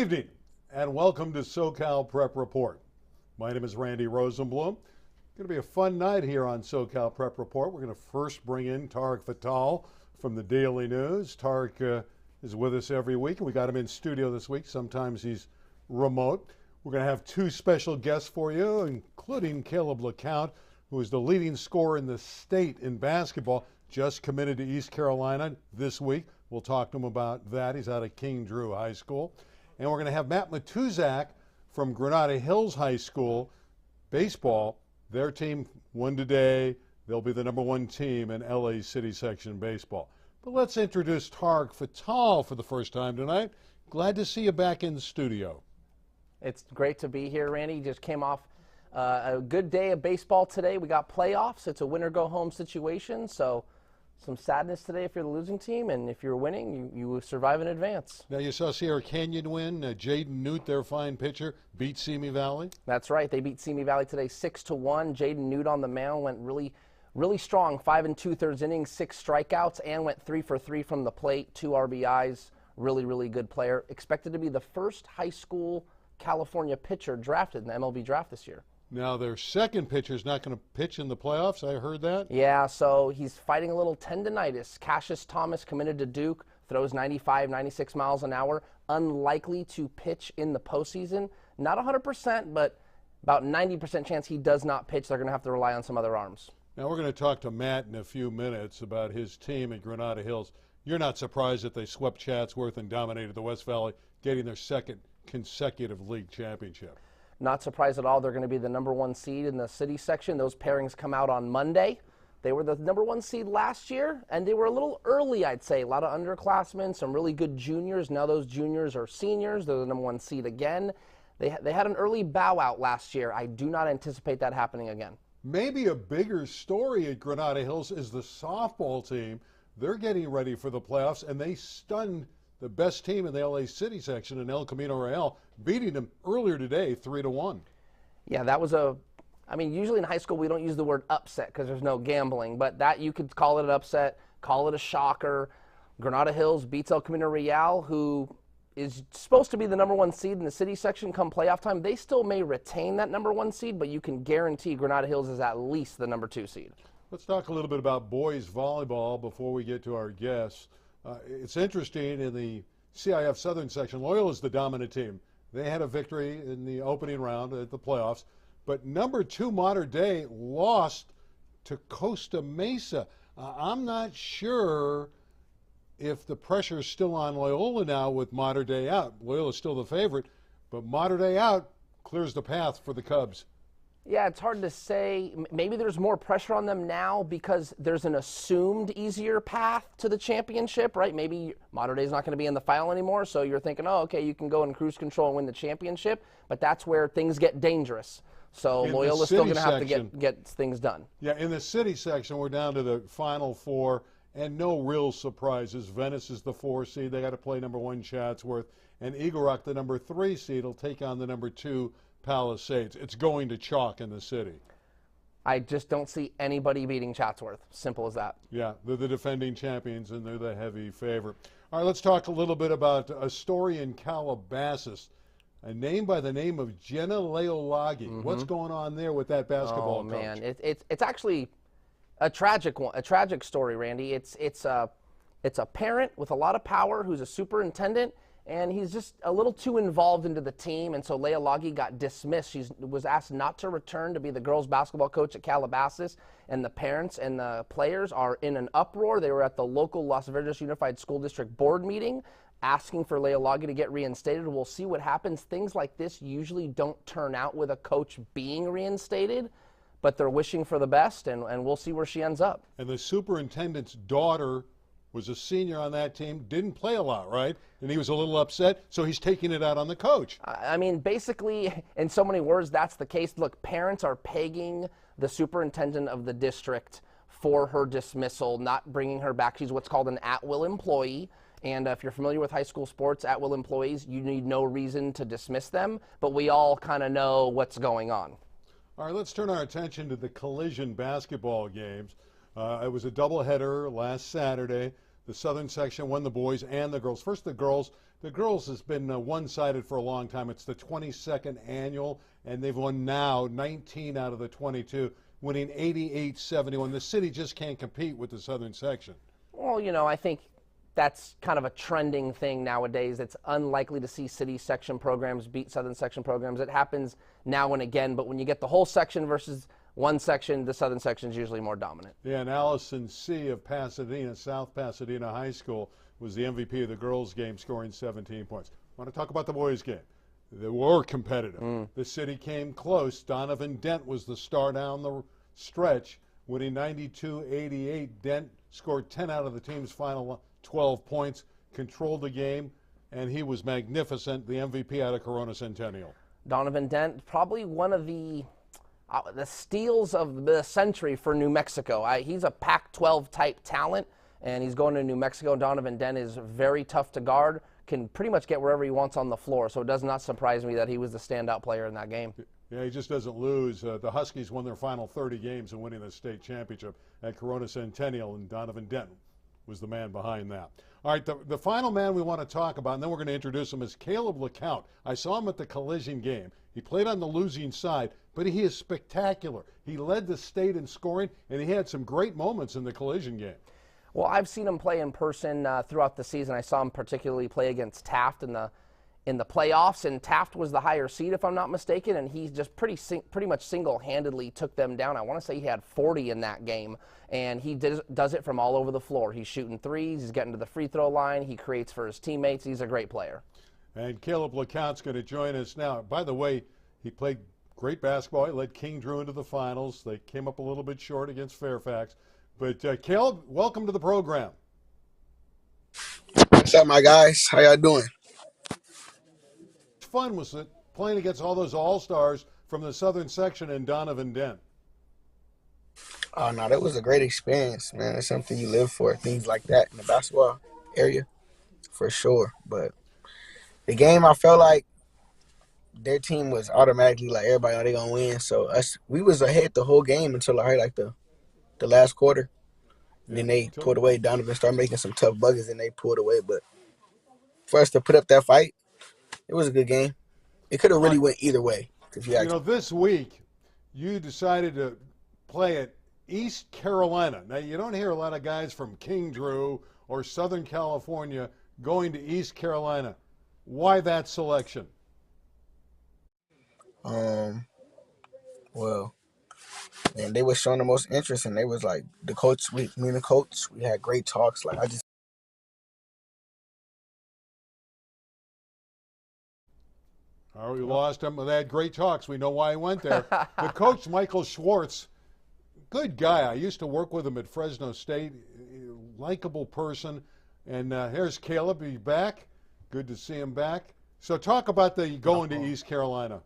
evening, and welcome to SoCal Prep Report. My name is Randy Rosenbloom. It's going to be a fun night here on SoCal Prep Report. We're going to first bring in Tarek Fattal from the Daily News. Tarek is with us every week, and we got him in studio this week. Sometimes he's remote. We're going to have two special guests for you, including Kalib LaCount, who is the leading scorer in the state in basketball, just committed to East Carolina this week. We'll talk to him about that. He's out of King Drew High School. And we're going to have Matuszak from Granada Hills High School baseball. Their team won today. They'll be the #1 team in LA City Section baseball. But let's introduce Tarek Fattal for the first time tonight. Glad to see you back in the studio. It's great to be here, Randy. Just came off a good day of baseball today. We got playoffs. It's a winner-go-home situation, so some sadness today if you're the losing team, and if you're winning, you survive in advance. Now, you saw Sierra Canyon win. Jaden Newt, their fine pitcher, beat Simi Valley. That's right. They beat Simi Valley today 6-1. Jaden Newt on the mound went really strong. 5 2/3 innings, 6 strikeouts, and went 3 for 3 from the plate, 2 RBIs. Really good player. Expected to be the first high school California pitcher drafted in the MLB draft this year. Now, their second pitcher is not going to pitch in the playoffs. I heard that. Yeah, so he's fighting a little tendonitis. Cassius Thomas, committed to Duke, throws 95, 96 miles an hour. Unlikely to pitch in the postseason. Not 100%, but about 90% chance he does not pitch. They're going to have to rely on some other arms. Now, we're going to talk to Matt in a few minutes about his team at Granada Hills. You're not surprised that they swept Chatsworth and dominated the West Valley, getting their second consecutive league championship. Not surprised at all. They're going to be the #1 seed in the city section. Those pairings come out on Monday. They were the #1 seed last year, and they were a little early, I'd say. A lot of underclassmen, some really good juniors. Now those juniors are seniors. They're the #1 seed again. They had an early bow out last year. I do not anticipate that happening again. Maybe a bigger story at Granada Hills is the softball team. They're getting ready for the playoffs, and they stunned the best team in the LA City section in El Camino Real, beating them earlier today 3-1. Yeah, that was I mean, usually in high school we don't use the word upset because there's no gambling, but that you could call it an upset, call it a shocker. Granada Hills beats El Camino Real, who is supposed to be the #1 seed in the city section come playoff time. They still may retain that #1 seed, but you can guarantee Granada Hills is at least the #2 seed. Let's talk a little bit about boys volleyball before we get to our guests. It's interesting, in the CIF Southern section, Loyola is the dominant team. They had a victory in the opening round at the playoffs, but #2 Mater Dei lost to Costa Mesa. I'm not sure if the pressure is still on Loyola now with Mater Dei out. Loyola is still the favorite, but Mater Dei out clears the path for the Cubs. Yeah, it's hard to say. Maybe there's more pressure on them now because there's an assumed easier path to the championship, right? Maybe Mater Dei is not going to be in the final anymore, so you're thinking, oh, okay, you can go in cruise control and win the championship, but that's where things get dangerous. So Loyola's still going to have to get things done. Yeah, in the city section, we're down to the final 4, and no real surprises. Venice is the 4 seed. They got to play #1 Chatsworth, and Eagle Rock, the #3 seed, will take on the #2 Palisades. It's going to chalk in the city. I just don't see anybody beating Chatsworth. Simple as that. Yeah, they're the defending champions, and they're the heavy favorite. All right, let's talk a little bit about a story in Calabasas. A name by the name of Jenna Leolagi. What's going on there with that basketball coach? Oh, man. It's actually a tragic one, a tragic story, Randy. It's a parent with a lot of power who's a superintendent, and he's just a little too involved into the team, and so Leolagi got dismissed. She was asked not to return to be the girls' basketball coach at Calabasas, and the parents and the players are in an uproar. They were at the local Las Vegas Unified School District board meeting asking for Leolagi to get reinstated. We'll see what happens. Things like this usually don't turn out with a coach being reinstated, but they're wishing for the best, and we'll see where she ends up. And the superintendent's daughter was a senior on that team, didn't play a lot, right? And he was a little upset, so he's taking it out on the coach. I mean, basically, in so many words, that's the case. Look, parents are pegging the superintendent of the district for her dismissal, not bringing her back. She's what's called an at-will employee. And if you're familiar with high school sports, at-will employees, you need no reason to dismiss them, but we all kind of know what's going on. All right, let's turn our attention to the collision basketball games. It was a doubleheader last Saturday. The Southern section won the boys and the girls. First, the girls. The girls has been one-sided for a long time. It's the 22nd annual, and they've won now 19 out of the 22, winning 88-71. The city just can't compete with the Southern section. Well, you know, I think that's kind of a trending thing nowadays. It's unlikely to see city section programs beat Southern section programs. It happens now and again, but when you get the whole section versus one section, the Southern section is usually more dominant. Yeah, and Allison C. of Pasadena, South Pasadena High School, was the MVP of the girls' game, scoring 17 points. I want to talk about the boys' game. They were competitive. The city came close. Donovan Dent was the star down the stretch, winning 92-88. Dent scored 10 out of the team's final 12 points, controlled the game, and he was magnificent, the MVP out of Corona Centennial. Donovan Dent, probably one of the steals of the century for New Mexico. He's a Pac-12 type talent, and he's going to New Mexico. Donovan Dent is very tough to guard, can pretty much get wherever he wants on the floor, so it does not surprise me that he was the standout player in that game. Yeah, he just doesn't lose. The Huskies won their final 30 games and winning the state championship at Corona Centennial, and Donovan Dent was the man behind that. All right, the final man we want to talk about, and then we're going to introduce him, is Kalib LaCount. I saw him at the collision game. He played on the losing side, but he is spectacular. He led the state in scoring, and he had some great moments in the collision game. Well, I've seen him play in person throughout the season. I saw him particularly play against Taft in the playoffs, and Taft was the higher seed, if I'm not mistaken, and he just pretty much single-handedly took them down. I want to say he had 40 in that game, and he does it from all over the floor. He's shooting threes, he's getting to the free throw line, he creates for his teammates. He's a great player. And Kalib LaCount's going to join us now. By the way, he played great basketball. He led King Drew into the finals. They came up a little bit short against Fairfax. But Kalib, welcome to the program. What's up, my guys? How y'all doing? Fun was it playing against all those all-stars from the Southern section and Donovan Dent? Oh, no, that was a great experience, man. It's something you live for, things like that in the basketball area, for sure. But the game, I felt like their team was automatically like everybody know they gonna win. So we was ahead the whole game until like the last quarter. And then they pulled away. Donovan started making some tough buckets, and they pulled away. But for us to put up that fight, it was a good game. It could have really went either way. If you know, this week you decided to play at East Carolina. Now, you don't hear a lot of guys from King Drew or Southern California going to East Carolina. Why that selection? Well, and they were showing the most interest, and they was like the coach. Me and the coach, we had great talks. Like Oh, we lost him. They had great talks. We know why he went there. The coach, Michael Schwartz, good guy. I used to work with him at Fresno State. Likeable person. And here's Kalib. He's back. Good to see him back. So talk about the going to East Carolina.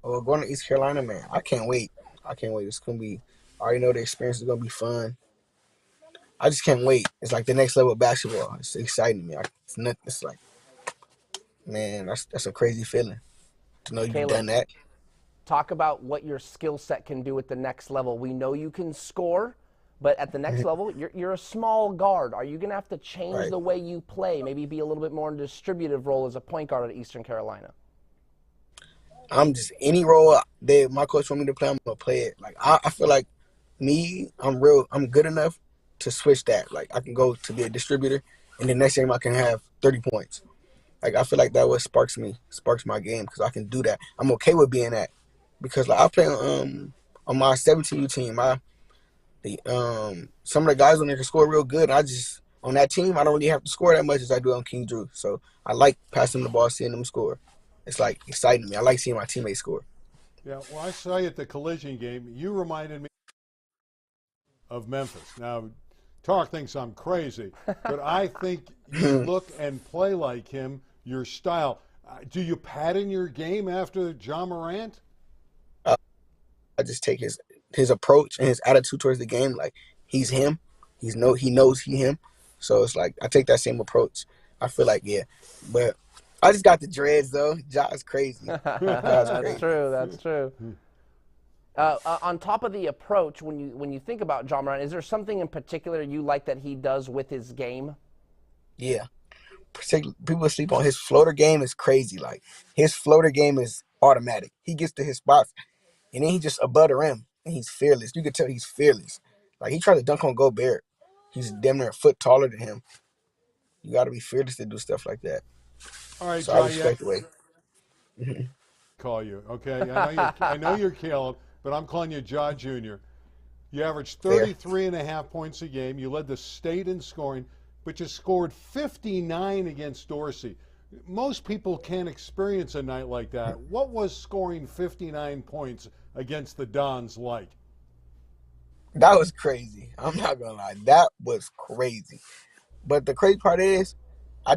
Oh, going to East Carolina, man. I can't wait. It's going to be, I already know the experience is going to be fun. I just can't wait. It's like the next level of basketball. It's exciting me. It's like, man, that's a crazy feeling to know you've done that. Talk about what your skill set can do at the next level. We know you can score, but at the next level, you're a small guard. Are you going to have to change the way you play, maybe be a little bit more in a distributive role as a point guard at Eastern Carolina? I'm just any role that my coach want me to play, I'm going to play it. Like I feel like I'm good enough to switch that. Like I can go to be a distributor, and the next game I can have 30 points. Like I feel like that what sparks my game because I can do that. I'm okay with being that because like I play on my 17U team. Some of the guys on there can score real good. On that team I don't really have to score that much as I do on King Drew. So I like passing the ball, seeing them score. It's like exciting to me. I like seeing my teammates score. Yeah, well, I saw you at the collision game. You reminded me of Memphis. Now, Tarek thinks I'm crazy, but I think you look and play like him. Your style. Do you pattern your game after John Morant? I just take his approach and his attitude towards the game. Like he's him. He knows he him. So it's like I take that same approach. I feel like but I just got the dreads though. Josh's crazy. That's true. On top of the approach, when you think about John Moran, is there something in particular you like that he does with his game? Yeah. People sleep on his floater game is crazy. Like, his floater game is automatic. He gets to his spots, and then he just above the rim, and he's fearless. You can tell he's fearless. Like, he tried to dunk on Gobert. He's damn near a foot taller than him. You got to be fearless to do stuff like that. All right, So I John, yeah, respect the way. call you, okay? I know you're Caleb, but I'm calling you Ja Jr. You averaged Fair. 33 and a half points a game. You led the state in scoring, but you scored 59 against Dorsey. Most people can't experience a night like that. What was scoring 59 points against the Dons like? That was crazy. I'm not going to lie. That was crazy. But the crazy part is, I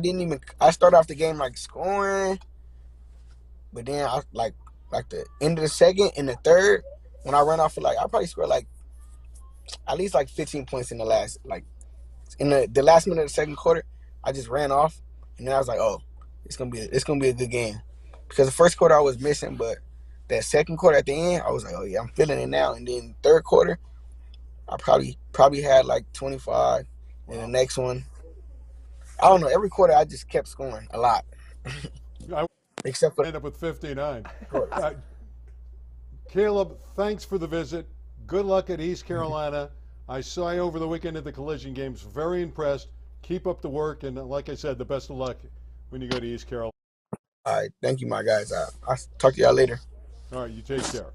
started off the game like scoring, but then I like the end of the second and the third, when I ran off for I probably scored like at least like 15 points in the last, in the last minute of the second quarter. I just ran off, and then I was like, oh, it's gonna be a good game, because the first quarter I was missing, but that second quarter at the end I was like, oh yeah, I'm feeling it now. And then third quarter I probably had like 25, and the next one, I don't know, every quarter I just kept scoring a lot. I Except for ended up with 59. the Caleb, thanks for the visit. Good luck at East Carolina. I saw you over the weekend at the Collision Games. Very impressed. Keep up the work, and like I said, the best of luck when you go to East Carolina. All right, thank you, my guys. I'll talk to y'all later. All right, you take care.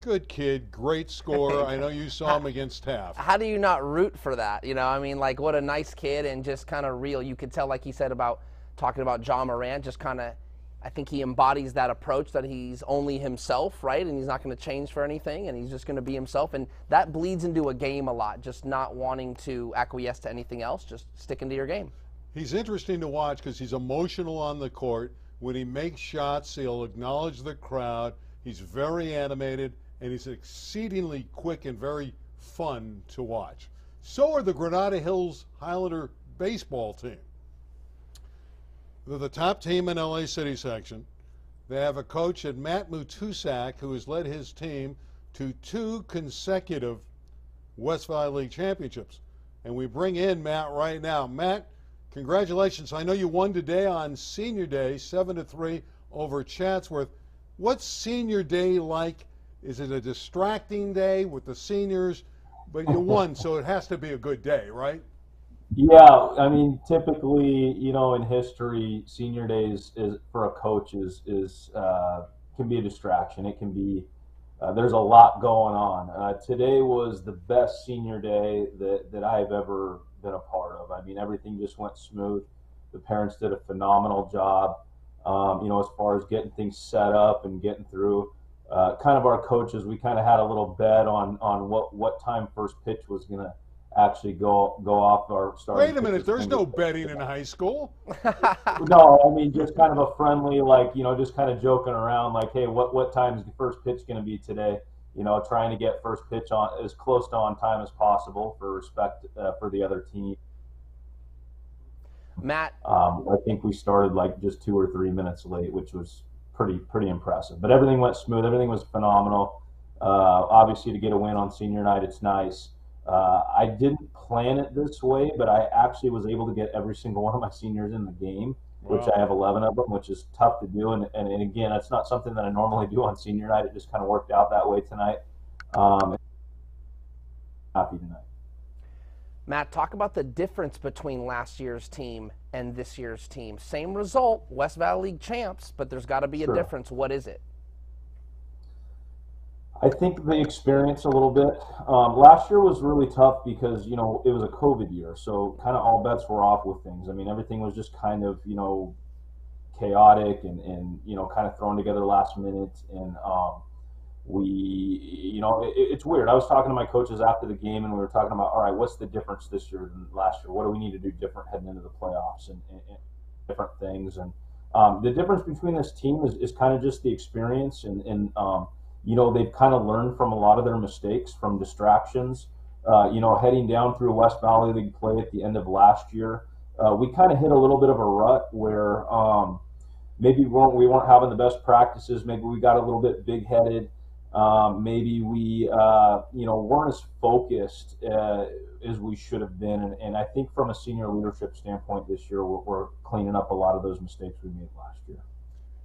Good kid, great scorer. I know you saw him against Taft. How do you not root for that? You know, I mean, like, what a nice kid, and just kind of real. You could tell, like he said about talking about John Morant, just kind of, I think he embodies that approach that he's only himself, right? And he's not going to change for anything, and he's just going to be himself. And that bleeds into a game a lot, just not wanting to acquiesce to anything else, just sticking to your game. He's interesting to watch because he's emotional on the court. When he makes shots, he'll acknowledge the crowd. He's very animated, and he's exceedingly quick and very fun to watch. So are the Granada Hills Highlander baseball team. They're the top team in LA City section. They have a coach at Matuszak who has led his team to 2 consecutive West Valley League championships. And we bring in Matt right now. Matt, congratulations. I know you won today on Senior Day, 7-3 over Chatsworth. What's Senior Day like? Is it a distracting day with the seniors? But you won, so it has to be a good day, right? Yeah, I mean, typically, in history, senior days is for a coach is can be a distraction. It can be there's a lot going on. Today was the best senior day that I've ever been a part of. I mean, everything just went smooth. The parents did a phenomenal job. As far as getting things set up and getting through. Kind of our coaches, we kind of had a little bet on what time first pitch was gonna actually go off our starting. Wait a minute, there's no betting in high school. No, I mean, just kind of a friendly, just kind of joking around, like, hey, what time is the first pitch going to be today? Trying to get first pitch on as close to on time as possible for respect for the other team. Matt, I think we started like just 2 or 3 minutes late, which was pretty impressive. But everything went smooth. Everything was phenomenal. Obviously, to get a win on senior night, it's nice. I didn't plan it this way, but I actually was able to get every single one of my seniors in the game, which I have 11 of them, which is tough to do. And again, that's not something that I normally do on senior night. It just kind of worked out that way tonight. Happy tonight. Matt, talk about the difference between last year's team and this year's team. Same result, West Valley League champs, but there's got to be a difference. What is it? I think the experience a little bit. Last year was really tough because, it was a COVID year. So kind of all bets were off with things. I mean, everything was just kind of, chaotic and kind of thrown together last minute. And it's weird. I was talking to my coaches after the game and we were talking about, all right, what's the difference this year than last year? What do we need to do different heading into the playoffs and different things? And the difference between this team is kind of just the experience and they've kind of learned from a lot of their mistakes from distractions. Heading down through West Valley League play at the end of last year, we kind of hit a little bit of a rut where maybe we weren't having the best practices. Maybe we got a little bit big-headed. Maybe we, weren't as focused as we should have been. And I think from a senior leadership standpoint this year, we're cleaning up a lot of those mistakes we made last year.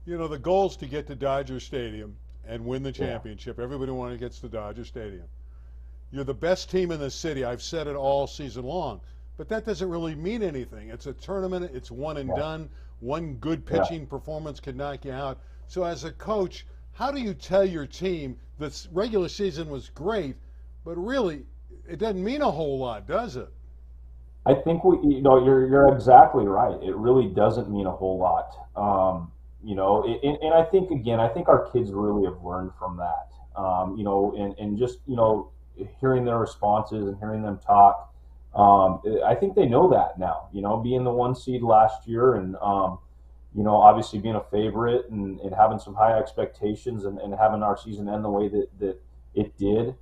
You know, the goal is to get to Dodger Stadium and win the championship. Everybody wants to get to Dodger Stadium. You're the best team in the city. I've said it all season long. But that doesn't really mean anything. It's a tournament. It's one and done. One good pitching performance can knock you out. So as a coach, how do you tell your team that regular season was great, but really it doesn't mean a whole lot, does it? I think you're exactly right. It really doesn't mean a whole lot. And I think, again, I think our kids really have learned from that. And just, hearing their responses and hearing them talk, I think they know that now, being the 1 seed last year and, obviously being a favorite and having some high expectations and having our season end the way that it did.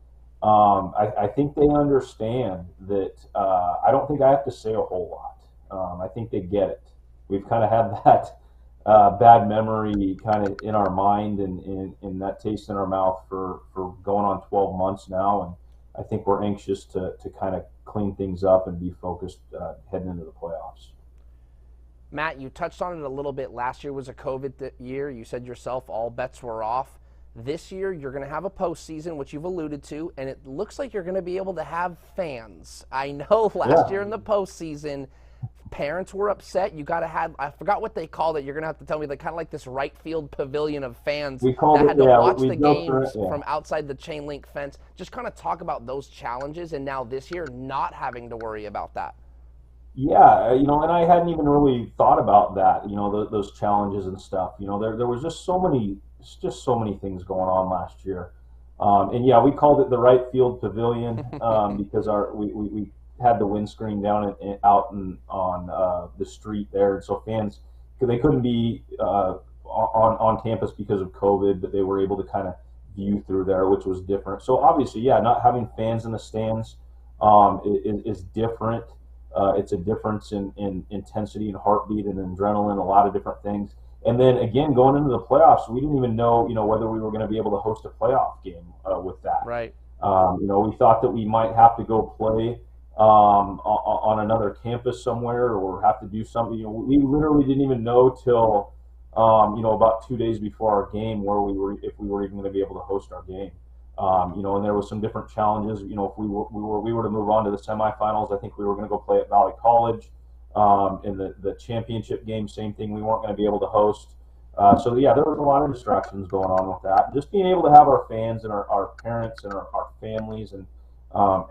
I think they understand that. I don't think I have to say a whole lot. I think they get it. We've kind of had that bad memory kind of in our mind and that taste in our mouth for going on 12 months now. And I think we're anxious to kind of clean things up and be focused heading into the playoffs. Matt, you touched on it a little bit. Last year was a COVID year. You said yourself all bets were off. This year you're going to have a postseason, which you've alluded to, and it looks like you're going to be able to have fans. I know last year in the postseason, parents were upset. You got to have, I forgot what they called it. You're going to have to tell me, kind of like this right field pavilion of fans that had to watch the games from outside the chain link fence. Just kind of talk about those challenges, and now this year not having to worry about that. Yeah, and I hadn't even really thought about that, those challenges and stuff. There was just so many things going on last year. And yeah, we called it the right field pavilion because we had the windscreen down out on the street there. And so fans, they couldn't be on campus because of COVID, but they were able to kind of view through there, which was different. So obviously, yeah, not having fans in the stands is different. It's a difference in intensity and heartbeat and adrenaline, a lot of different things. And then again, going into the playoffs, we didn't even know, whether we were going to be able to host a playoff game with that. Right. We thought that we might have to go play on another campus somewhere or have to do something. We literally didn't even know till about 2 days before our game if we were even going to be able to host our game. And there was some different challenges. If we were to move on to the semifinals, I think we were going to go play at Valley College. In the championship game, same thing. We weren't going to be able to host. So yeah, there was a lot of distractions going on with that. Just being able to have our fans and our parents and our families and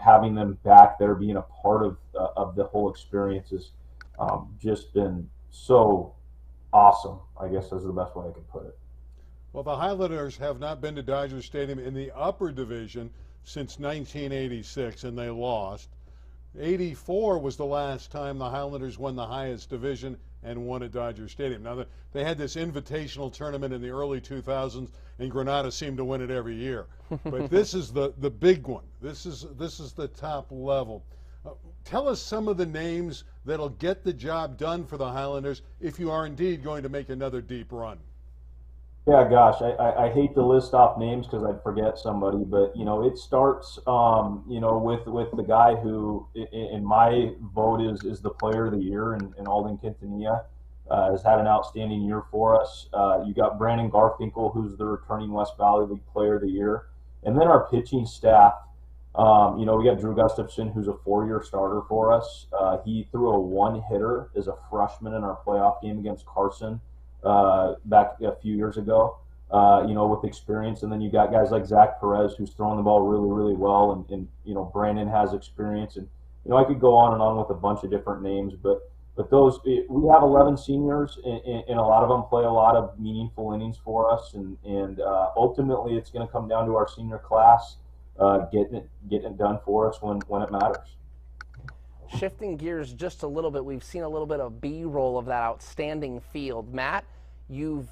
having them back there, being a part of the whole experience has just been so awesome, I guess is the best way I could put it. Well, the Highlanders have not been to Dodger Stadium in the upper division since 1986, and they lost. 84 was the last time the Highlanders won the highest division and won at Dodger Stadium. Now, they had this invitational tournament in the early 2000s, and Granada seemed to win it every year. But this is the big one. This is the top level. Tell us some of the names that'll get the job done for the Highlanders if you are indeed going to make another deep run. Yeah, gosh, I hate to list off names because I'd forget somebody, but it starts with the guy who, in my vote, is the player of the year, and Alden Quintanilla has had an outstanding year for us. You got Brandon Garfinkel, who's the returning West Valley League player of the year, and then our pitching staff. We got Drew Gustafson, who's a 4-year starter for us. He threw a 1-hitter as a freshman in our playoff game against Carson. Back a few years ago, with experience. And then you got guys like Zach Perez, who's throwing the ball really, really well. And Brandon has experience. And, I could go on and on with a bunch of different names, but we have 11 seniors and a lot of them play a lot of meaningful innings for us. And ultimately it's going to come down to our senior class, getting it done for us when it matters. Shifting gears just a little bit, we've seen a little bit of B-roll of that outstanding field. Matt, you've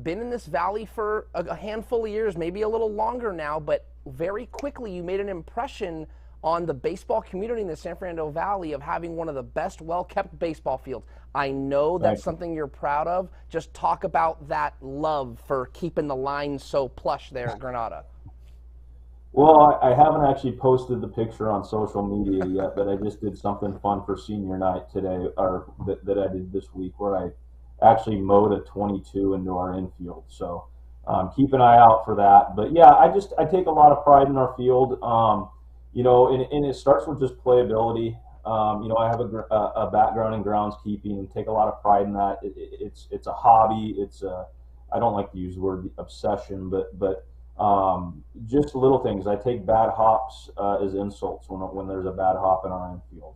been in this valley for a handful of years, maybe a little longer now, but very quickly you made an impression on the baseball community in the San Fernando Valley of having one of the best well-kept baseball fields. I know that's something you're proud of. Just talk about that love for keeping the line so plush there at Granada. Well, I haven't actually posted the picture on social media yet, but I just did something fun for senior night today, or that I did this week, where I actually mowed a 22 into our infield. So keep an eye out for that. But yeah, I take a lot of pride in our field. And it starts with just playability. I have a background in groundskeeping and take a lot of pride in that. It's a hobby. I don't like to use the word obsession, but just little things. I take bad hops as insults when there's a bad hop in our infield.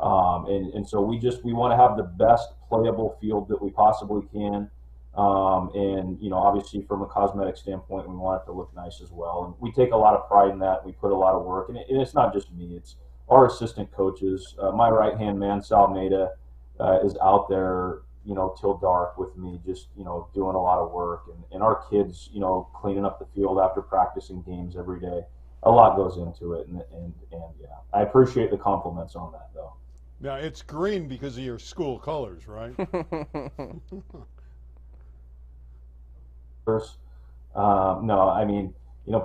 And so we want to have the best playable field that we possibly can. Obviously from a cosmetic standpoint, we want it to look nice as well. And we take a lot of pride in that. We put a lot of work, and it's not just me. It's our assistant coaches. My right-hand man, Sal Maida, is out there, till dark with me, just, doing a lot of work. And our kids, cleaning up the field after practicing games every day. A lot goes into it. And yeah, I appreciate the compliments on that, though. Now, it's green because of your school colors, right? No, I mean,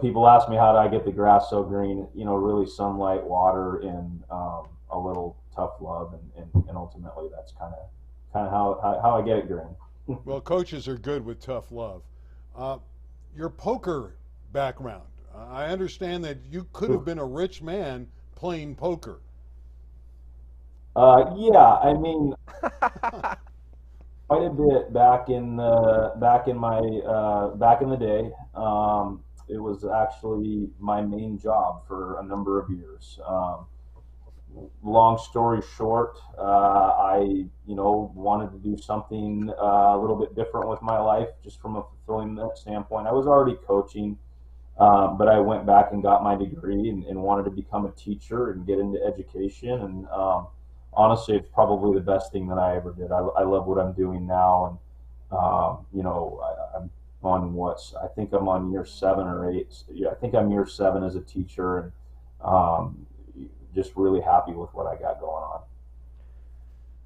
people ask me how do I get the grass so green, really sunlight, water, and a little tough love. And ultimately that's kind of how I get it green. Well, coaches are good with tough love. Your poker background, I understand that you could have been a rich man playing poker. Yeah, I mean, quite a bit back in the day. It was actually my main job for a number of years. Long story short, I wanted to do something a little bit different with my life, just from a fulfillment standpoint. I was already coaching, but I went back and got my degree and wanted to become a teacher and get into education. And honestly, it's probably the best thing that I ever did. I love what I'm doing now, and I'm on I think I'm on year 7 or 8. Yeah, I think I'm year 7 as a teacher, and just really happy with what I got going on.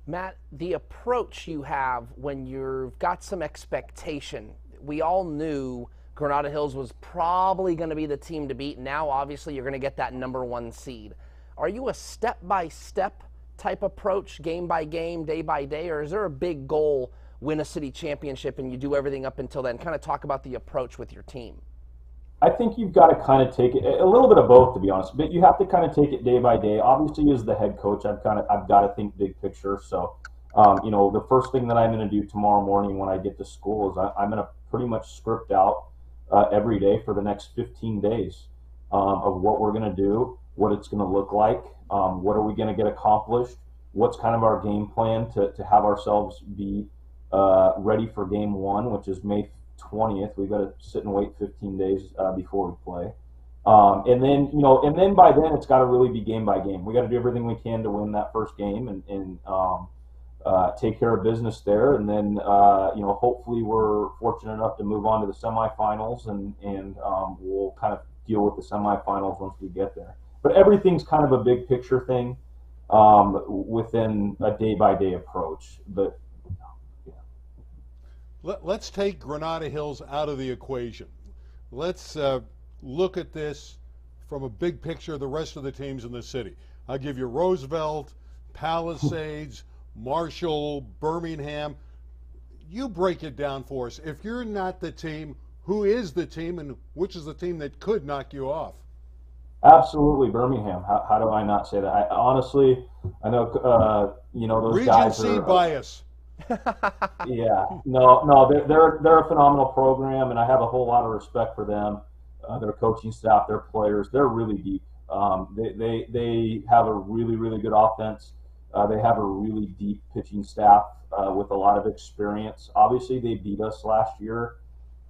Matt, the approach you have when you've got some expectation, we all knew Granada Hills was probably going to be the team to beat. Now, obviously, you're going to get that #1 seed. Are you a step-by-step type approach, game by game, day by day, or is there a big goal, win a city championship, and you do everything up until then? Kind of talk about the approach with your team. I think you've got to kind of take it a little bit of both, to be honest. But you have to kind of take it day by day. Obviously, as the head coach, I've got to think big picture. So, the first thing that I'm going to do tomorrow morning when I get to school is I'm going to pretty much script out every day for the next 15 days of what we're going to do, what it's going to look like, what are we going to get accomplished, what's kind of our game plan to have ourselves be ready for game 1, which is May 20th. We've got to sit and wait 15 days before we play. And then by then it's got to really be game by game. We got to do everything we can to win that first game and take care of business there. And then, hopefully we're fortunate enough to move on to the semifinals and we'll kind of deal with the semifinals once we get there. But everything's kind of a big picture thing within a day by day approach. But let's take Granada Hills out of the equation. Let's look at this from a big picture of the rest of the teams in the city. I'll give you Roosevelt, Palisades, Marshall, Birmingham. You break it down for us. If you're not the team, who is the team, and which is the team that could knock you off? Absolutely, Birmingham. How do I not say that? Honestly, I know those Regency guys are bias. Yeah, no, they're a phenomenal program, and I have a whole lot of respect for them. Their coaching staff, their players, they're really deep. They have a really, really good offense. They have a really deep pitching staff with a lot of experience. Obviously, they beat us last year,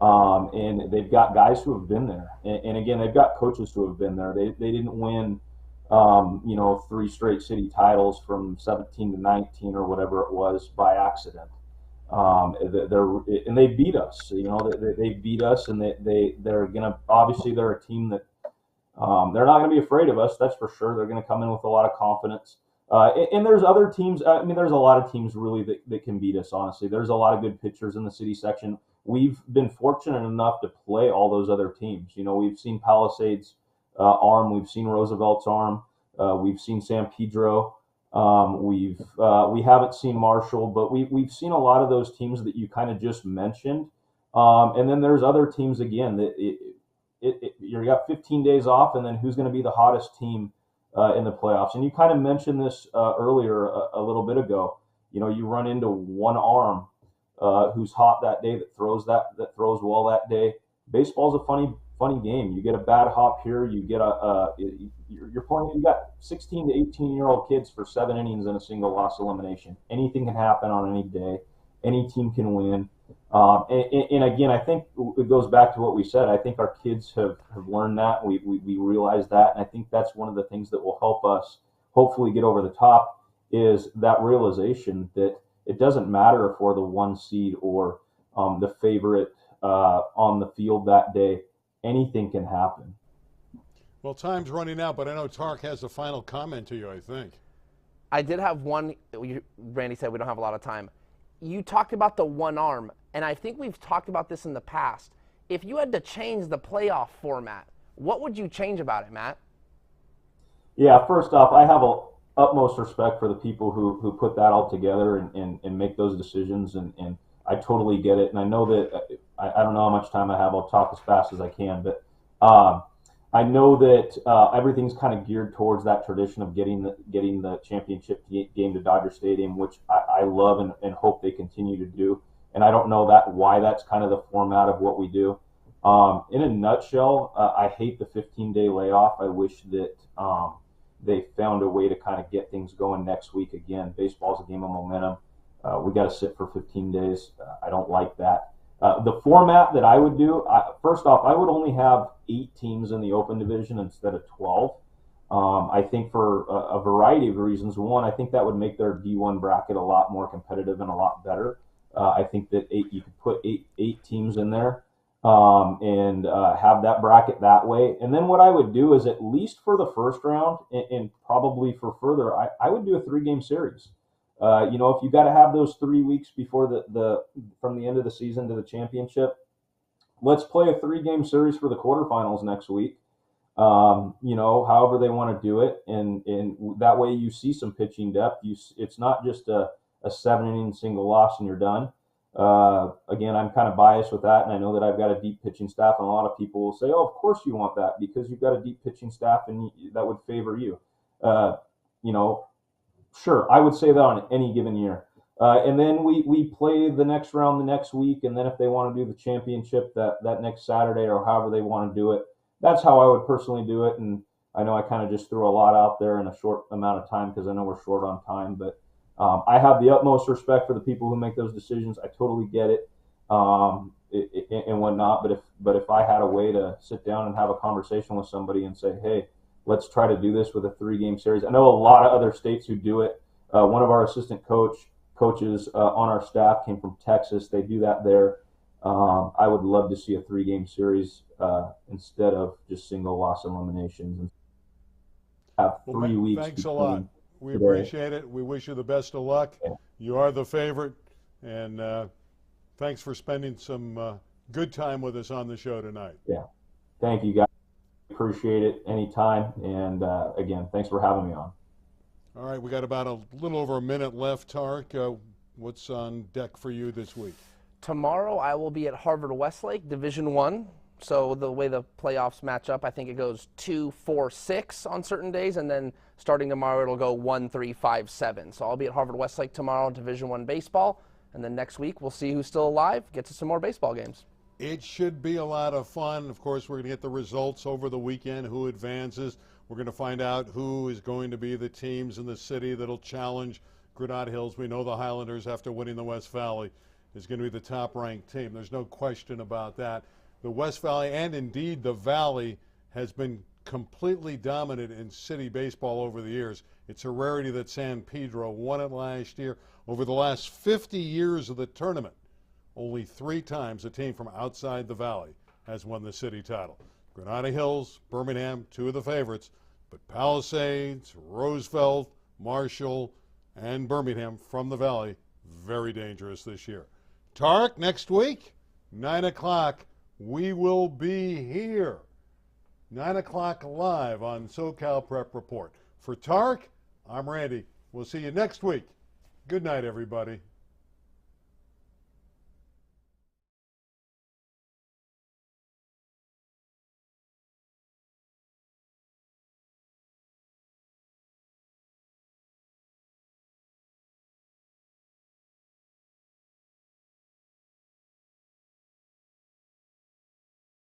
and they've got guys who have been there. And again, they've got coaches who have been there. They didn't win 3 straight city titles from 17 to 19 or whatever it was by accident. They beat us. They beat us, and they're gonna obviously they're a team that they're not gonna be afraid of us. That's for sure. They're gonna come in with a lot of confidence. And there's other teams. I mean, there's a lot of teams really that can beat us. Honestly, there's a lot of good pitchers in the city section. We've been fortunate enough to play all those other teams. We've seen Palisades arm. We've seen Roosevelt's arm. We've seen San Pedro. We haven't seen Marshall, but we've seen a lot of those teams that you kind of just mentioned. And then there's other teams again that you got 15 days off, and then who's going to be the hottest team in the playoffs? And you kind of mentioned this earlier a little bit ago. You know, you run into one arm who's hot that day, that throws well that day. Baseball's a funny game. You get a bad hop here, you get you're playing. You got 16 to 18-year-old kids for 7 innings in a single loss elimination. Anything can happen on any day. Any team can win. And again, I think it goes back to what we said. I think our kids have learned that. We realize that, and I think that's one of the things that will help us hopefully get over the top, is that realization that it doesn't matter if we're the 1 seed or the favorite on the field that day. Anything can happen. Well, time's running out, but I know Tarek has a final comment to you, I think. I did have one. Randy said we don't have a lot of time. You talked about the one arm, and I think we've talked about this in the past. If you had to change the playoff format, what would you change about it, Matt? Yeah, first off, I have utmost respect for the people who put that all together and make those decisions, and I totally get it. And I know that I don't know how much time I have. I'll talk as fast as I can, but I know that everything's kind of geared towards that tradition of getting the championship game to Dodger Stadium, which I love and hope they continue to do. And I don't know why that's kind of the format of what we do. In a nutshell, I hate the 15-day layoff. I wish that they found a way to kind of get things going next week. Again, baseball's a game of momentum. We got to sit for 15 days. I don't like that. The format that I would do, first off, I would only have 8 teams in the open division instead of 12. I think for a variety of reasons. One, I think that would make their D1 bracket a lot more competitive and a lot better. I think that you could put eight teams in there and have that bracket that way. And then what I would do is, at least for the first round and probably for further, I would do a 3-game series. If you got to have those 3 weeks before from the end of the season to the championship, let's play a 3-game series for the quarterfinals next week. However they want to do it, and that way you see some pitching depth. It's not just a 7-inning single loss and you're done. Again, I'm kind of biased with that, and I know that I've got a deep pitching staff, and a lot of people will say, "Oh, of course you want that because you've got a deep pitching staff, and that would favor you." Sure, I would say that on any given year. And then we play the next round the next week, and then if they want to do the championship that next Saturday or however they want to do it, that's how I would personally do it. And I know I kind of just threw a lot out there in a short amount of time because I know we're short on time, but I have the utmost respect for the people who make those decisions. I totally get it and whatnot. But if I had a way to sit down and have a conversation with somebody and say, "Hey, let's try to do this with a 3-game series." I know a lot of other states who do it. One of our assistant coaches on our staff came from Texas. They do that there. I would love to see a 3-game series instead of just single loss eliminations. And have 3 weeks. Thanks a lot. We appreciate it. We wish you the best of luck. Yeah. You are the favorite, and thanks for spending some good time with us on the show tonight. Yeah. Thank you, guys. Appreciate it anytime. And again, thanks for having me on. All right, we got about a little over a minute left, Tarek. What's on deck for you this week? Tomorrow I will be at Harvard Westlake, Division I. So the way the playoffs match up, I think it goes 2, 4, 6 on certain days, and then starting tomorrow it'll go 1, 3, 5, 7. So I'll be at Harvard Westlake tomorrow, Division I baseball, and then next week we'll see who's still alive, get to some more baseball games. It should be a lot of fun. Of course, we're going to get the results over the weekend, who advances. We're going to find out who is going to be the teams in the city that'll challenge Granada Hills. We know the Highlanders, after winning the West Valley, is going to be the top-ranked team. There's no question about that. The West Valley, and indeed the Valley, has been completely dominant in city baseball over the years. It's a rarity that San Pedro won it last year. Over the last 50 years of the tournament, only 3 times a team from outside the Valley has won the city title. Granada Hills, Birmingham, 2 of the favorites, but Palisades, Roosevelt, Marshall, and Birmingham from the Valley, very dangerous this year. Tarek, next week, 9 o'clock, we will be here. 9 o'clock live on SoCal Prep Report. For Tarek, I'm Randy. We'll see you next week. Good night, everybody.